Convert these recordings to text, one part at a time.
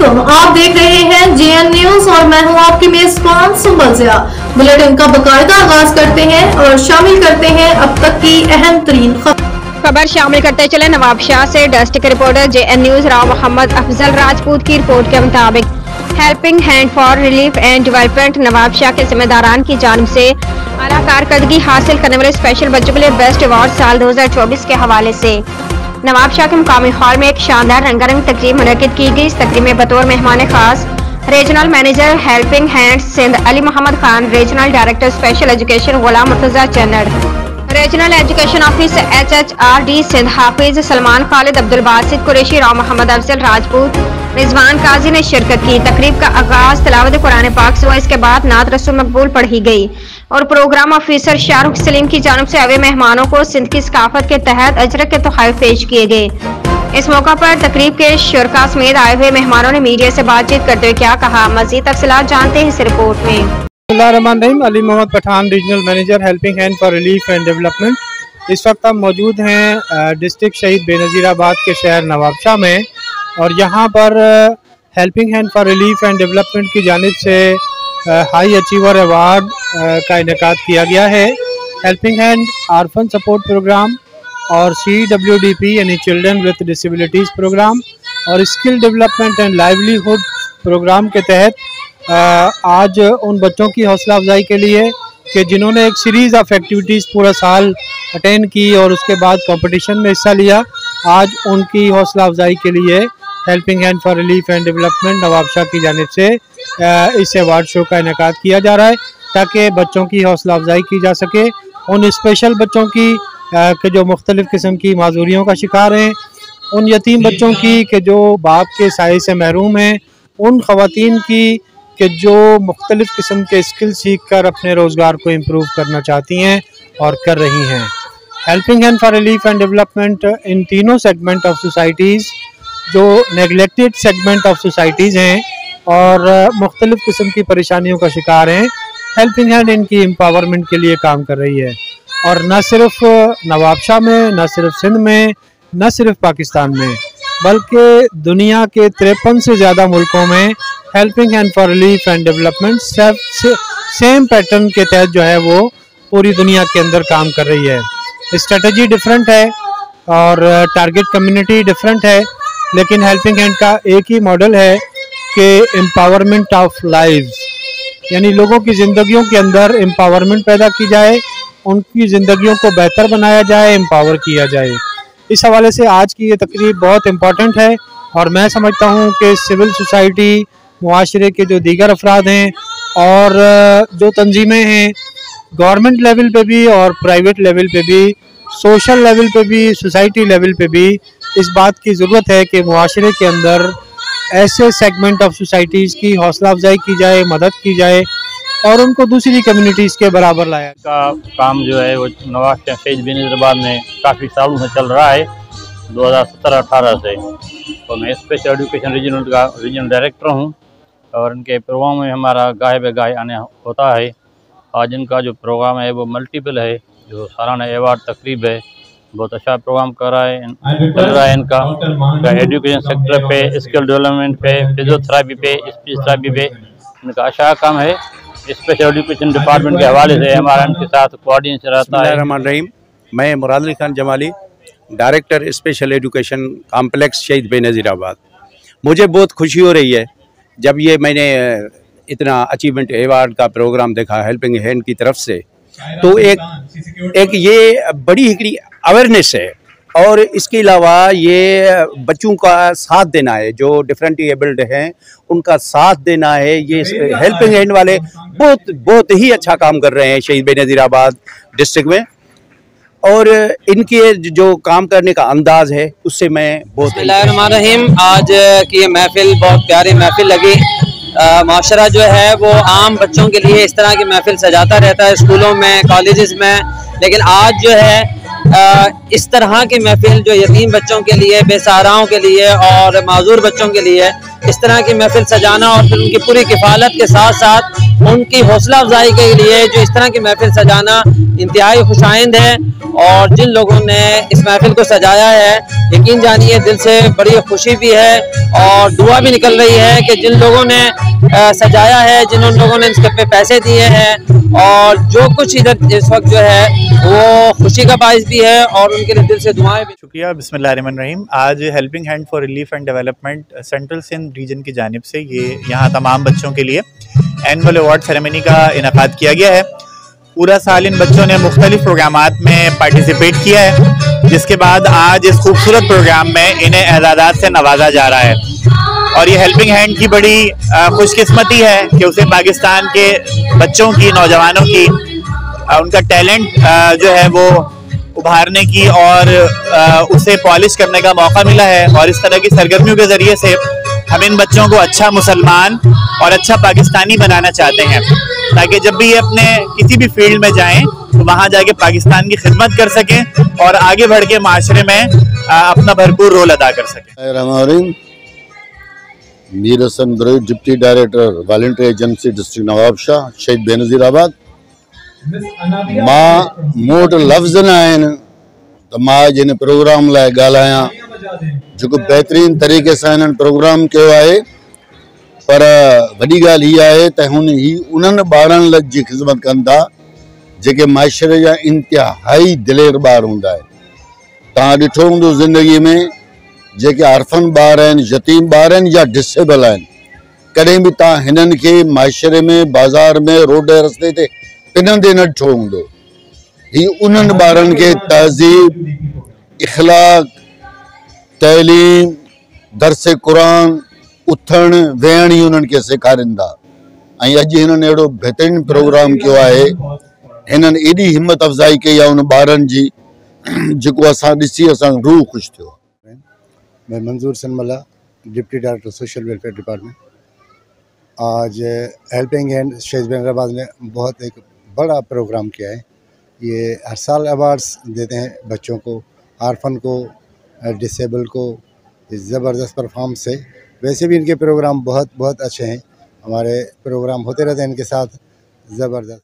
वालेकुम, आप देख रहे हैं जेएन न्यूज और मैं हूं आपकी मेजबान सुंबल ज़िया। बुलेटिन का बकायदा आगाज करते हैं और शामिल करते हैं अब तक की अहम तरीन खबर शामिल करते चले। नवाब शाह से district reporter JN news Rao Mohammad Afzal Rajput की रिपोर्ट के मुताबिक helping hand for relief and development Nawabshah के जिम्मेदारान की जानिब से आला कारकर्दगी हासिल करने वाले स्पेशल बच्चों के लिए बेस्ट अवार्ड साल 2024 के हवाले से नवाब शाह के मुकामी हॉल में एक शानदार रंगारंग तकरीब मुनक्किद की गई। इस तकरीब में बतौर मेहमान खास regional manager helping hand Sindh Ali Mohammad Khan, regional director special education Ghulam Murtaza Channar, regional education officer HHRD Sindh Hafiz Salman Khalid, Abdul Basit Qureshi, Rao Mohammad Afzal Rajput, Rizwan Qazi ने शिरकत की। तकरीब का आगाज तिलावत कुरान पाक से हुआ। इसके बाद नात रसूल मकबूल पढ़ी गई और प्रोग्राम ऑफिसर शाहरुख सलीम की जानिब से आए मेहमानों को सिंध की सकाफत के तहत अजरक के तोहफे पेश किए गए। इस मौका पर तकरीब के शुरका समेत आए हुए मेहमानों ने मीडिया से बातचीत करते हुए क्या कहा, मजीद तफसीलात जानते हैं इस रिपोर्ट में। Ali Mohammad Pathan, regional manager helping hand for relief and development. इस वक्त हम मौजूद हैं डिस्ट्रिक्ट शहीद बेनज़ीराबाद के शहर नवाबशाह में और यहाँ पर helping hand for relief and development की जानिब से हाई अचीवर अवार्ड का इनेकाद किया गया है। Helping hand orphan support program और CWDP यानी चिल्ड्रन विद डिसेबिलिटीज़ प्रोग्राम और skill development and livelihood program के तहत आज उन बच्चों की हौसला अफजाई के लिए कि जिन्होंने एक सीरीज़ ऑफ एक्टिविटीज़ पूरा साल अटेंड की और उसके बाद कंपटीशन में हिस्सा लिया, आज उनकी हौसला अफजाई के लिए helping hand for relief and development Nawabshah की जानिब से इस अवार्ड शो का इनेकाद किया जा रहा है ताकि बच्चों की हौसला अफजाई की जा सके। उन स्पेशल बच्चों की कि जो मुख्तलिफ़ किस्म की माजूरियों का शिकार हैं, उन यतीम बच्चों की कि जो बाप के साए से महरूम हैं, उन ख़वातीन की कि जो मुख्तलिफ़ किस्म के स्किल सीख कर अपने रोज़गार को इम्प्रूव करना चाहती हैं और कर रही हैं। Helping hand for relief and development in तीनों सेगमेंट ऑफ सोसाइटीज़ जो नेगलेक्टेड सेगमेंट ऑफ सोसाइटीज़ हैं और मुख्तलिफ़ किस्म की परेशानियों का शिकार हैं, हेल्पिंग हैंड इनकी एम्पावरमेंट के लिए काम कर रही है। और न सिर्फ नवाबशाह में, न सिर्फ सिंध में, न सिर्फ पाकिस्तान में, बल्कि दुनिया के 53 से ज़्यादा मुल्कों में helping hand for relief and development same pattern के तहत जो है वो पूरी दुनिया के अंदर काम कर रही है। स्ट्रेटजी डिफरेंट है और टारगेट कम्युनिटी डिफरेंट है, लेकिन हेल्पिंग हैंड का एक ही मॉडल है कि एम्पावरमेंट ऑफ लाइव्स, यानी लोगों की ज़िंदगियों के अंदर एम्पावरमेंट पैदा की जाए, उनकी ज़िंदगियों को बेहतर बनाया जाए, एम्पावर किया जाए। इस हवाले से आज की ये तकरीब बहुत इम्पॉर्टेंट है और मैं समझता हूँ कि सिविल सोसाइटी, मुआशरे के जो दीगर अफराद हैं और जो तंजीमें हैं गवर्नमेंट लेवल पे भी और प्राइवेट लेवल पे भी, सोशल लेवल पे भी, सोसाइटी लेवल पे भी इस बात की ज़रूरत है कि मुआशरे के अंदर ऐसे सेगमेंट ऑफ सोसाइटीज़ की हौसला अफजाई की जाए, मदद की जाए और उनको दूसरी कम्युनिटीज़ के बराबर लाया का काम जो है वो नवाब शाह शहीद बेनज़ीराबाद में काफ़ी सालों से चल रहा है, 2017-18 से। तो मैं स्पेशल एजुकेशन रीजनल डायरेक्टर हूँ और इनके प्रोग्राम में हमारा गाहे बगाहे आने होता है। आज इनका जो प्रोग्राम है वो मल्टीपल है, जो सालाना अवार्ड तकरीब है, बहुत अच्छा प्रोग्राम चल रहा है इनका एजुकेशन सेक्टर पे, स्किल डेवलपमेंट पे, फिजियोथेरापी पे, स्पीच थेरापी पे इनका अच्छा काम है। स्पेशल एजुकेशन डिपार्टमेंट के हवाले से हमारा इनके साथ कोऑर्डिनेशन रहता है। बिस्मिल्लाहिर्रहमानिर्रहीम। मैं Murad Ali Khan Jamali, director special education complex Shaheed Benazirabad. मुझे बहुत खुशी हो रही है जब ये मैंने इतना अचीवमेंट अवार्ड का प्रोग्राम देखा हेल्पिंग हैंड की तरफ से, तो एक ये बड़ी ही अवेयरनेस है और इसके अलावा ये बच्चों का साथ देना है, जो डिफरेंटली एबल्ड हैं उनका साथ देना है। ये हेल्पिंग हैंड वाले बहुत ही अच्छा काम कर रहे हैं शहीद बेनज़ीराबाद डिस्ट्रिक्ट में और इनके जो काम करने का अंदाज है उससे मैं बहुत। बिस्मिल्लाहिर्रहमानिर्रहीम। आज की ये महफिल बहुत प्यारी महफिल लगी। माशरा जो है वो आम बच्चों के लिए इस तरह की महफिल सजाता रहता है स्कूलों में, कॉलेजेस में, लेकिन आज जो है इस तरह की महफिल जो यतीम बच्चों के लिए, बेसहाराओं के लिए और माजूर बच्चों के लिए इस तरह की महफिल सजाना और फिर उनकी पूरी किफ़ालत के साथ साथ उनकी हौसला अफजाई के लिए जो इस तरह की महफिल सजाना इंतहाई खुशाइंद है। और जिन लोगों ने इस महफिल को सजाया है यकीन जानिए दिल से बड़ी खुशी भी है और दुआ भी निकल रही है कि जिन लोगों ने सजाया है, जिन लोगों ने इसके पे पैसे दिए हैं और जो कुछ इधर इस वक्त जो है वो खुशी का बाइस भी है और उनके लिए दिल से दुआएं भी। शुक्रिया। बिस्मिल्लाहिर्रहमानिर्रहीम। आज helping hand for relief and development central Sindh region की जानिब से ये यहाँ तमाम बच्चों के लिए एनुअल अवार्ड सेरेमनी का इनेकाद किया गया है। पूरा साल इन बच्चों ने मुख्तलिफ प्रोग्रामात में पार्टिसिपेट किया है, जिसके बाद आज इस खूबसूरत प्रोग्राम में इन्हें एजाज़ात से नवाजा जा रहा है। और ये हेल्पिंग हैंड की बड़ी खुशकिस्मती है कि उसे पाकिस्तान के बच्चों की, नौजवानों की उनका टैलेंट जो है वो उभारने की और उसे पॉलिश करने का मौका मिला है। और इस तरह की सरगर्मियों के ज़रिए से हम इन बच्चों को अच्छा मुसलमान और अच्छा पाकिस्तानी बनाना चाहते हैं, ताकि जब भी ये अपने किसी भी फील्ड में जाएं तो वहाँ जाके पाकिस्तान की खिदमत कर सकें और आगे बढ़ के माशरे में अपना भरपूर रोल अदा कर सकें। Mir Hasan Baroi, deputy director volunteer agency district Nawabshah, Shaheed Benazirabad. मां मोट लफ्ज़ न आहिनि त मां अॼु हिन प्रोग्राम लाइ ॻाल्हायां, जेको बहितरीन तरीक़े सां हिननि प्रोग्राम कयो आहे। पर वॾी ॻाल्हि हीअ आहे त उन्हनि ॿारनि जी ख़िदमत कनि था जेके माशरे जा इंतिहाई दिलेर ॿार हूंदा आहिनि। तव्हां ॾिठो हूंदो ज़िंदगी में जेके आर्फन ॿार आहिनि, यतीम ॿार आहिनि या डिसेबल आहिनि, कॾहिं बि तव्हां हिननि खे माशरे में, बाज़ार में, रोड रस्ते ते पिनंदे न ॾिठो हूंदो। हीअ उन्हनि ॿारनि खे तहज़ीब, इख़लाक़, तइलीम, दरसे क़ुरान, उथण वेहण ही उन्हनि खे सेखारीनि था। ऐं अॼु हिननि अहिड़ो बहितरीन प्रोग्राम कयो आहे, हिननि एॾी हिम्मत अफ़ज़ाई कई आहे उन ॿारनि जी, जेको असां ॾिसी असां रूह ख़ुशि थियो। मैं Manzoor Sanmala, deputy director social welfare department. आज हेल्पिंग हैंड शहीद बेनज़ीराबाद ने बहुत एक बड़ा प्रोग्राम किया है। ये हर साल अवार्ड्स देते हैं बच्चों को, आर्फन को, डिसेबल को। ज़बरदस्त परफॉर्मेंस है। वैसे भी इनके प्रोग्राम बहुत बहुत अच्छे हैं, हमारे प्रोग्राम होते रहते हैं इनके साथ। ज़बरदस्त।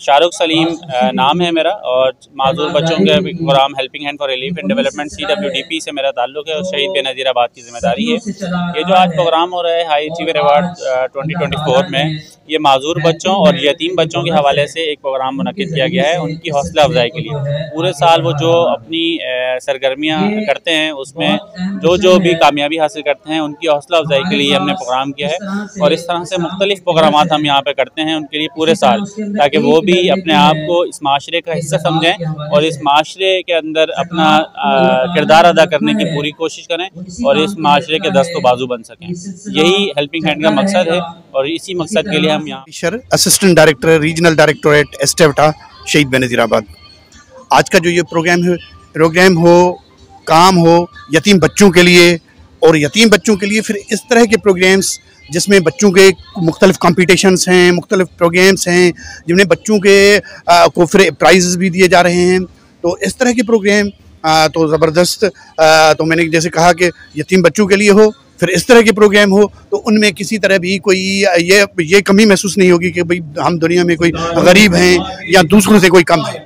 शाहरुख सलीम नाम है मेरा और माजूर बच्चों के program helping hand for relief and development CWDP से मेरा ताल्लुक है और शहीद बेनज़ीराबाद की जिम्मेदारी है। ये जो आज प्रोग्राम हो रहा है हाई अचीवर अवार्ड 2024 में, ये माजूर बच्चों और यतीम बच्चों के हवाले से एक प्रोग्राम मुनक़िद किया गया है उनकी हौसला अफजाई के लिए। पूरे साल वो जो अपनी सरगर्मियाँ करते हैं उसमें जो भी कामयाबी हासिल करते हैं उनकी हौसला अफजाई के लिए हमने प्रोग्राम किया है। और इस तरह से मुख्तलिफ प्रोग्राम हम यहाँ पर करते हैं उनके लिए पूरे साल, ताकि वो भी अपने आप को इस माशरे का हिस्सा समझें और इस माशरे के अंदर अपना किरदार अदा करने की पूरी कोशिश करें और इस माशरे के दस्तो बाजू बन सकें। यही हेल्पिंग हैंड का मकसद है और इसी मकसद के लिए हम यहाँ। असिस्टेंट डायरेक्टर रीजनल डायरेक्टोरेट एस्टेवटा, शहीद बेनज़ीराबाद। आज का जो ये प्रोग्राम हो, काम हो यतीम बच्चों के लिए, और यतीम बच्चों के लिए फिर इस तरह के प्रोग्राम्स जिसमें बच्चों के मुख्तलिफ कॉम्पिटिशन्स हैं, मुख्तलिफ प्रोग्राम्स हैं जिनमें बच्चों के को फिर प्राइज़ भी दिए जा रहे हैं। तो इस तरह के प्रोग्राम तो ज़बरदस्त। तो मैंने जैसे कहा कि यतीम बच्चों के लिए हो, फिर इस तरह के प्रोग्राम हो, तो उनमें किसी तरह भी कोई ये कमी महसूस नहीं होगी कि भाई हम दुनिया में कोई गरीब हैं या दूसरों से कोई कम है।